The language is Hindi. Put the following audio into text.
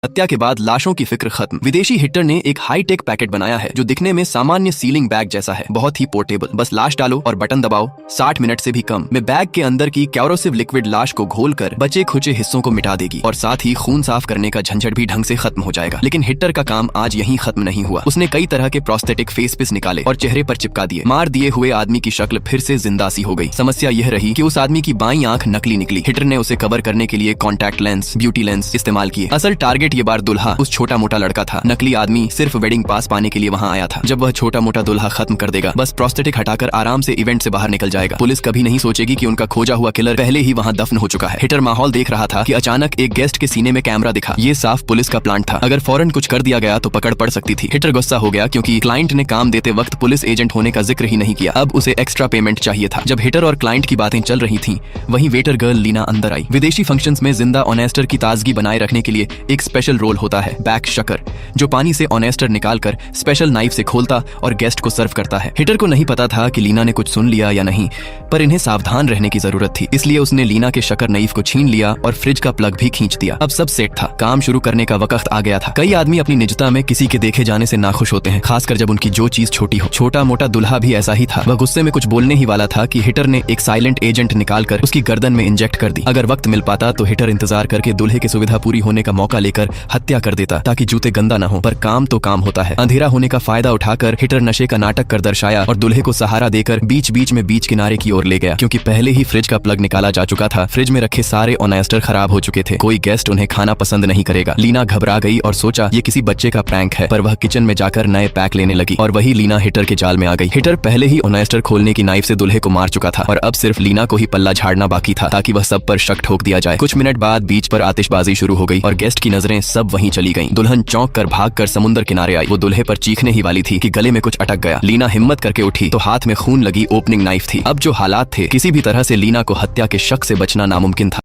हत्या के बाद लाशों की फिक्र खत्म। विदेशी हिटर ने एक हाई टेक पैकेट बनाया है जो दिखने में सामान्य सीलिंग बैग जैसा है, बहुत ही पोर्टेबल। बस लाश डालो और बटन दबाओ, 60 मिनट से भी कम में बैग के अंदर की कैरोसिव लिक्विड लाश को घोलकर बचे खुचे हिस्सों को मिटा देगी और साथ ही खून साफ करने का झंझट भी ढंग से खत्म हो जाएगा। लेकिन हिटर का काम आज यहीं खत्म नहीं हुआ। उसने कई तरह के प्रोस्थेटिक फेस पिस निकाले और चेहरे पर चिपका दिए। मार दिए हुए आदमी की शक्ल फिर से जिंदा सी हो गई। समस्या यह रही कि उस आदमी की बाईं आंख नकली निकली। हिटर ने उसे कवर करने के लिए कॉन्टैक्ट लेंस, ब्यूटी लेंस इस्तेमाल किए। असल टारगेट ये बार दुल्हा, छोटा मोटा लड़का था। नकली आदमी सिर्फ वेडिंग पास पाने के लिए वहाँ आया था। जब वह छोटा मोटा दुल्हा खत्म कर देगा, बस प्रोस्थेटिक हटाकर आराम से इवेंट से बाहर निकल जाएगा। पुलिस कभी नहीं सोचेगी कि उनका खोजा हुआ किलर पहले ही वहाँ दफन हो चुका है। हिटर माहौल देख रहा था कि अचानक एक गेस्ट के सीने में कैमरा दिखा। ये साफ पुलिस का प्लांट था। अगर फौरन कुछ कर दिया गया तो पकड़ पड़ सकती थी। हिटर गुस्सा हो गया क्योंकि क्लाइंट ने काम देते वक्त पुलिस एजेंट होने का जिक्र ही नहीं किया। अब उसे एक्स्ट्रा पेमेंट चाहिए था। जब हिटर और क्लाइंट की बातें चल रही थी, वहीं वेटर गर्ल लीना अंदर आई। विदेशी फंक्शंस में जिंदा ऑनेस्टर की ताजगी बनाए रखने के लिए एक स्पेशल रोल होता है, बैक शकर, जो पानी से ऑनेस्टर निकालकर स्पेशल नाइफ से खोलता और गेस्ट को सर्व करता है। हिटर को नहीं पता था कि लीना ने कुछ सुन लिया या नहीं, पर इन्हें सावधान रहने की जरूरत थी। इसलिए उसने लीना के शकर नाइफ को छीन लिया और फ्रिज का प्लग भी खींच दिया। अब सब सेट था। काम शुरू करने का वक्त आ गया था। कई आदमी अपनी निजता में किसी के देखे जाने से नाखुश होते हैं, खासकर जब उनकी जो चीज छोटी हो। छोटा मोटा दुल्हा भी ऐसा ही था। वह गुस्से में कुछ बोलने ही वाला था कि हिटर ने एक साइलेंट एजेंट निकालकर उसकी गर्दन में इंजेक्ट कर दी। अगर वक्त मिल पाता तो हिटर इंतजार करके दूल्हे की सुविधा पूरी होने का मौका लेकर हत्या कर देता ताकि जूते गंदा न हो। पर काम तो काम होता है। अंधेरा होने का फायदा उठाकर हिटर नशे का नाटक कर दर्शाया और दूल्हे को सहारा देकर बीच बीच में बीच किनारे की ओर ले गया। क्योंकि पहले ही फ्रिज का प्लग निकाला जा चुका था, फ्रिज में रखे सारे ऑनेस्टर खराब हो चुके थे। कोई गेस्ट उन्हें खाना पसंद नहीं करेगा। लीना घबरा गई और सोचा ये किसी बच्चे का प्रैंक है, पर वह किचन में जाकर नए पैक लेने लगी और वही लीना हिटर के जाल में आ गई। हिटर पहले ही ऑनेस्टर खोलने की नाइफ से दूल्हे को मार चुका था और अब सिर्फ लीना को ही पल्ला झाड़ना बाकी था ताकि वह सब पर शक ठोक दिया जाए। कुछ मिनट बाद बीच पर आतिशबाजी शुरू हो गई और गेस्ट की नजरें सब वहीं चली गईं। दुल्हन चौंक कर भागकर समुद्र किनारे आई। वो दूल्हे पर चीखने ही वाली थी कि गले में कुछ अटक गया। लीना हिम्मत करके उठी तो हाथ में खून लगी ओपनिंग नाइफ थी। अब जो हालात थे, किसी भी तरह से लीना को हत्या के शक से बचना नामुमकिन था।